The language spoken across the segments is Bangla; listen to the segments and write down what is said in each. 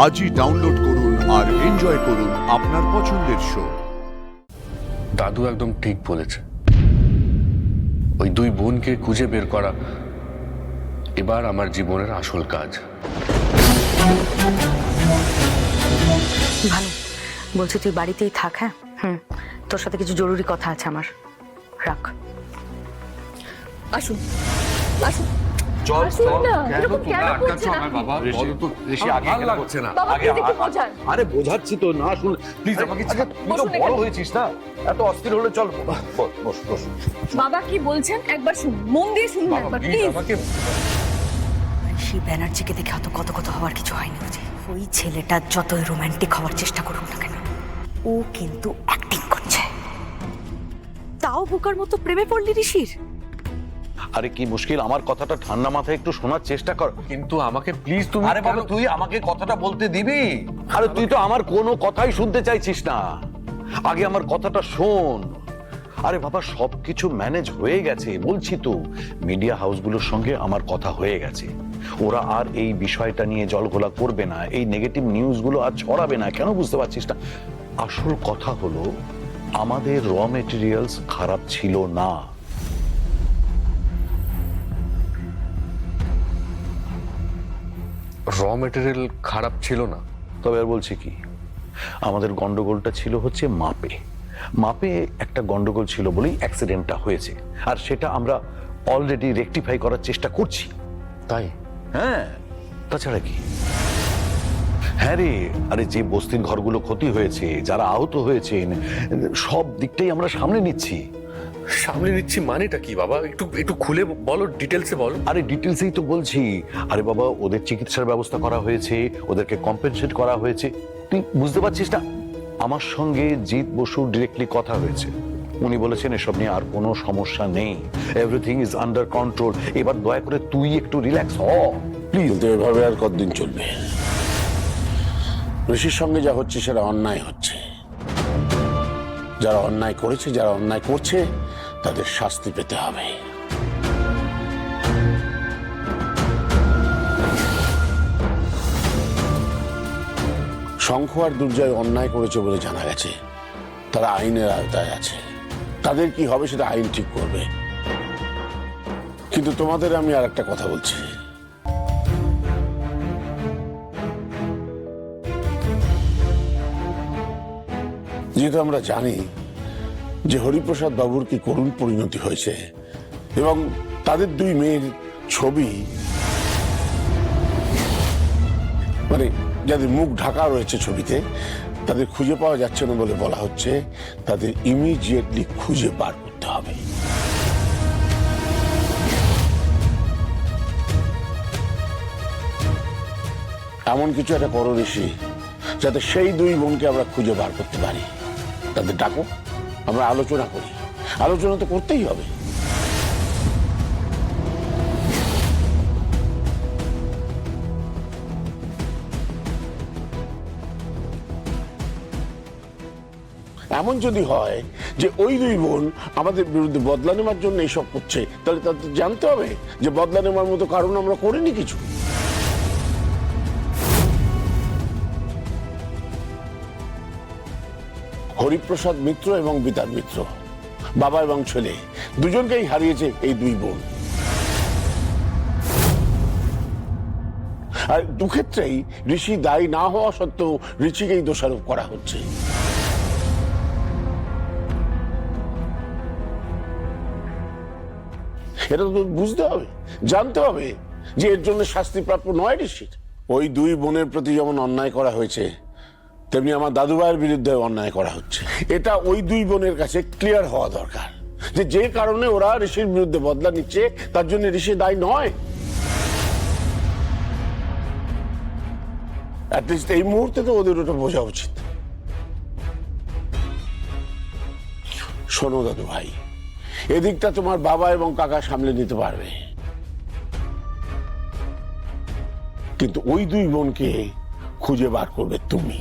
আজই ডাউনলোড করুন আর এনজয় করুন আপনার পছন্দের শো। দাদু একদম ঠিক বলেছে, ওই দুই বোনকে খুঁজে বের করা এবার আমার জীবনের আসল কাজ। ভালো বলছি, তুই বাড়িতেই থাক। হ্যাঁ, তোর সাথে কিছু জরুরি কথা আছে আমার। রাখ। আসুন আসুন। চল আসুন চল, না, কেন এরকম তোমরা কেন আটকাচ্ছ করছেন আমার আপনি? বাবা? বলো তো ঋষি, আগে ভালো কেন লাগছে করছে না? বাবা, আগে প্লিজ একটু বোঝান। আরে বোঝাচ্ছি তো, না শুন প্লিজ আমাকে তুই তো বসুন বড় এখানে। হয়েছিস না, এত অস্থির হলে চল বস বস বস। বাবা কি বলছেন একবার শুনুন, মন দিয়ে শুনুন বাবা একবার প্লিজ প্লিজ। আমাকে সেই ব্যানার্জিকে দেখে অত কত হওয়ার কিছু হয়নি। বুঝি ওই ছেলেটা যতই রোমান্টিক হওয়ার চেষ্টা করুক না কেন, ও কিন্তু অ্যাক্টিং করছে। তাও বোকার মতো প্রেমে পড়লি ঋষির। আরে কি মুশকিল, আমার কথাটা ঠান্ডা মাথায় একটু শোনার চেষ্টা কর। কিন্তু আমাকে প্লিজ তুমি আরে বাবা তুই আমাকে কথাটা বলতে দিবি? আরে তুই তো আমার কোনো কথাই শুনতে চাইছিস না, আগে আমার কথাটা শোন। আরে বাবা সবকিছু ম্যানেজ হয়ে গেছে বলছি তো, মিডিয়া হাউসগুলোর সঙ্গে আমার কথা হয়ে গেছে, ওরা আর এই বিষয়টা নিয়ে জলঘোলা করবে না, এই নেগেটিভ নিউজগুলো আর ছড়াবে না। কেন বুঝতে পারছিস না? আসল কথা হলো আমাদের র মেটেরিয়ালস খারাপ ছিল না। র মেটেরিয়াল খারাপ ছিল না? তবে আর বলছি কি, আমাদের গন্ডগোলটা ছিল হচ্ছে মাপে। মাপে একটা গন্ডগোল ছিল বলেই অ্যাক্সিডেন্টটা হয়েছে, আর সেটা আমরা অলরেডি রেকটিফাই করার চেষ্টা করছি। তাই? হ্যাঁ, তাছাড়া কি? হ্যাঁ রে, আরে যে বস্তির ঘরগুলো ক্ষতি হয়েছে, যারা আহত হয়েছেন, সব দিকটাই আমরা সামনে নিচ্ছি। সামনে নিচ্ছি মানেটা কি বাবা? একটু একটু খুলে বলো, ডিটেলসে বলো। আরে ডিটেলসেই তো বলছি। আরে বাবা ওদের চিকিৎসার ব্যবস্থা করা হয়েছে, ওদেরকে কম্পেনসেট করা হয়েছে। তুই বুঝতে পারছিস না? আমার সঙ্গে জিৎ বসু ডিরেক্টলি কথা হয়েছে, উনি বলেছেন এসব নিয়ে আর কোনো সমস্যা নেই, এভরিথিং ইজ আন্ডার কন্ট্রোল। এবার দয়া করে তুই একটু রিল্যাক্স হ প্লিজ। কিন্তু এভাবে আর কতদিন চলবে? ঋষির সঙ্গে যা হচ্ছে সেটা অন্যায় হচ্ছে। যারা অন্যায় করেছে, যারা অন্যায় করছে, তাদের শাস্তি পেতে হবে। শঙ্খ আর দুর্জয় অন্যায় করেছে বলে জানা গেছে, তারা আইনের আওতায় আছে, তাদের কি হবে সেটা আইন ঠিক করবে। কিন্তু তোমাদের আমি আর একটা কথা বলছি, যেহেতু আমরা জানি যে হরিপ্রসাদ বাবুর কি করুণ পরিণতি হয়েছে এবং তাদের দুই মেয়ের ছবি, মানে যাদের মুখ ঢাকা রয়েছে ছবিতে, তাদের খুঁজে পাওয়া যাচ্ছে না বলে বলা হচ্ছে, তাদের ইমিডিয়েটলি খুঁজে বার করতে হবে। এমন কিছু একটা করো ঋষি, যাতে সেই দুই বোনকে আমরা খুঁজে বার করতে পারি। তাদের ডাকো, আমরা আলোচনা করি। আলোচনা তো করতেই হবে। এমন যদি হয় যে ওই দুই বোন আমাদের বিরুদ্ধে বদলা নেওয়ার জন্য এইসব করছে, তাহলে তাদের জানতে হবে যে বদলা নেওয়ার মতো কারণ আমরা করিনি কিছু। হরিপ্রসাদ মিত্র এবং বিতার মিত্র, বাবা এবং ছেলে, দুজনকেই হারিয়েছে এই দুই বোন। আর দুক্ষেত্রেই ঋষি দায়ী না হওয়া সত্ত্বেও ঋষিকেই দোষারোপ করা হচ্ছে। এটা তো বুঝতে হবে, জানতে হবে যে এর জন্য শাস্তিপ্রাপ্য নয় ঋষির। ওই দুই বোনের প্রতি যেমন অন্যায় করা হয়েছে, তেমনি আমার দাদু ভাইয়ের বিরুদ্ধে অন্যায় করা হচ্ছে। এটা ওই দুই বোনের কাছে ক্লিয়ার হওয়া দরকার যে যে কারণে ওরা ঋষির বিরুদ্ধে বদলা নিচ্ছে, তার জন্য ঋষি দায়ী নয়। অ্যাটলিস্ট এই মুহূর্তে তো ওদের ওটা বোঝা উচিত। শোনো দাদু ভাই, এদিকটা তোমার বাবা এবং কাকা সামলে নিতে পারবে, কিন্তু ওই দুই বোনকে খুঁজে বার করবে তুমি।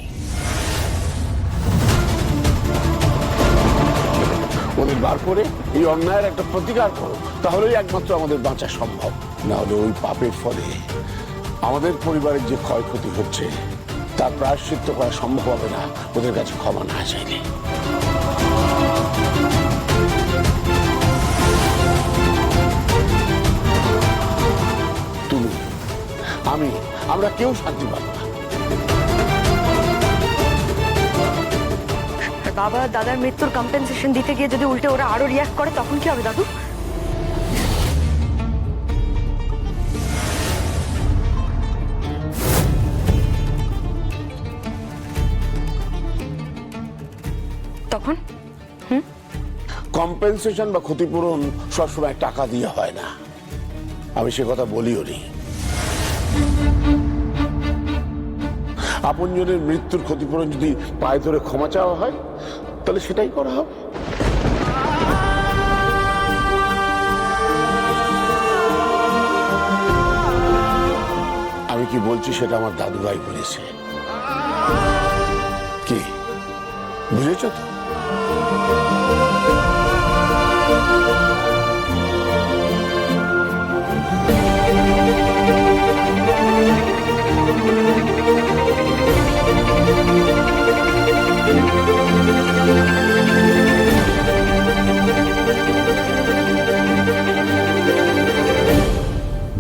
ওদের বার করে এই অন্যায়ের একটা প্রতিকার করো, তাহলেই একমাত্র আমাদের বাঁচা সম্ভব। না হলে ওই পাপের ফলে আমাদের পরিবারের যে ক্ষয়ক্ষতি হচ্ছে, তার প্রায়শ্চিত্ত করা সম্ভব হবে না ওদের কাছে ক্ষমা না চাইলে। তুমি, আমরা কেউ শান্তি পাবো না। বাবা দাদার মৃত্যুর কম্পেনসেশন দিতে গিয়ে যদি উল্টে ওরা আরো রিয়াক্ট করে তখন কি হবে দাদু? তখন কম্পেনসেশন বা ক্ষতিপূরণ সবসময় টাকা দিয়ে হয় না, আমি সে কথা বলিও নি। আপনজনের মৃত্যুর ক্ষতিপূরণ যদি পায়ে ধরে ক্ষমা চাওয়া হয় তাহলে সেটাই করা হবে। আমি কি বলছি সেটা আমার দাদুভাই বলেছে। কি বুঝেছ তো?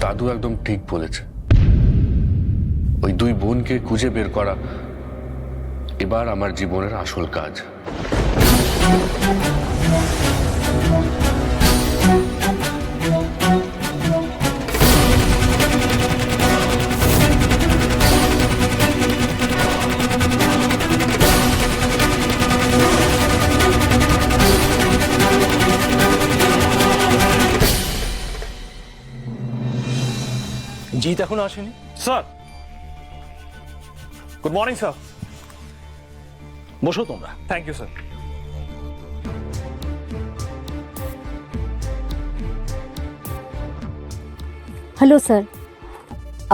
দাদু একদম ঠিক বলেছে। ওই দুই বোনকে খুঁজে বের করা এবার আমার জীবনের আসল কাজ। জিৎ এখনো আসেনি স্যার। Good morning sir. বসো তোমরা। Thank you sir. Hello sir,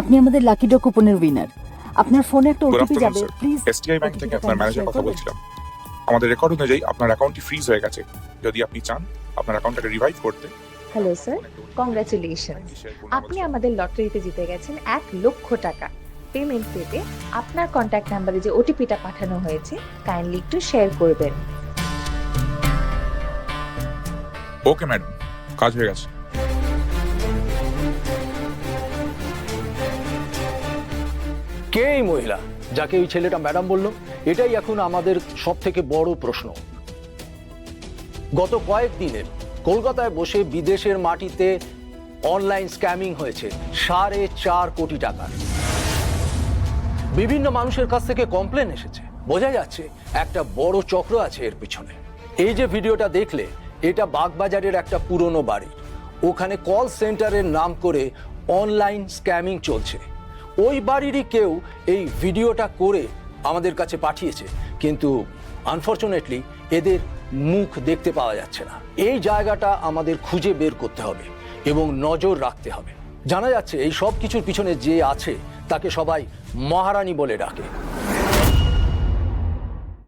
আপনি আমাদের লাকি ড্র কুপনের উইনার। আপনার ফোনে একটা গুড ওটিপি যাবে, afternoon please. Sir, STI bank থেকে আপনার ম্যানেজার কথা বলছিলাম। আমাদের রেকর্ড অনুযায়ী আপনার অ্যাকাউন্টটি ফ্রিজ হয়ে গেছে। যদি আপনি চান আপনার অ্যাকাউন্টটাকে রিভাইভ করতে। Hello sir, congratulation. আপনি আমাদের লটারিতে জিতে গেছেন 1 লক্ষ টাকা। পেমেন্ট পেতে আপনার কন্ট্যাক্ট নাম্বারে যে ওটিপিটা পাঠানো হয়েছে কাইন্ডলি একটু শেয়ার করবেন। ওকে ম্যাডাম, কাজ হয়ে গেছে। কে এই মহিলা যাকে ওই ছেলেটা ম্যাডাম বলল? এটাই এখন আমাদের সব থেকে বড় প্রশ্ন। গত কয়েকদিনে কলকাতায় বসে বিদেশের মাটিতে অনলাইন স্ক্যামিং হয়েছে 4.5 কোটি টাকার। বিভিন্ন মানুষের কাছ থেকে কমপ্লেন এসেছে। বোঝা যাচ্ছে একটা বড় চক্র আছে এর পিছনে। এই যে ভিডিওটা দেখলে, এটা বাগবাজারের একটা পুরনো বাড়ি। ওখানে কল সেন্টারের নাম করে অনলাইন স্ক্যামিং চলছে। ওই বাড়িরই কেউ এই ভিডিওটা করে আমাদের কাছে পাঠিয়েছে, কিন্তু আনফরচুনেটলি এদের মুখ দেখতে পাওয়া যাচ্ছে না। এই জায়গাটা আমাদের খুঁজে বের করতে হবে এবং নজর রাখতে হবে। জানা যাচ্ছে এই সব কিছুর পিছনে যে আছে তাকে সবাই মহারানী বলে ডাকে।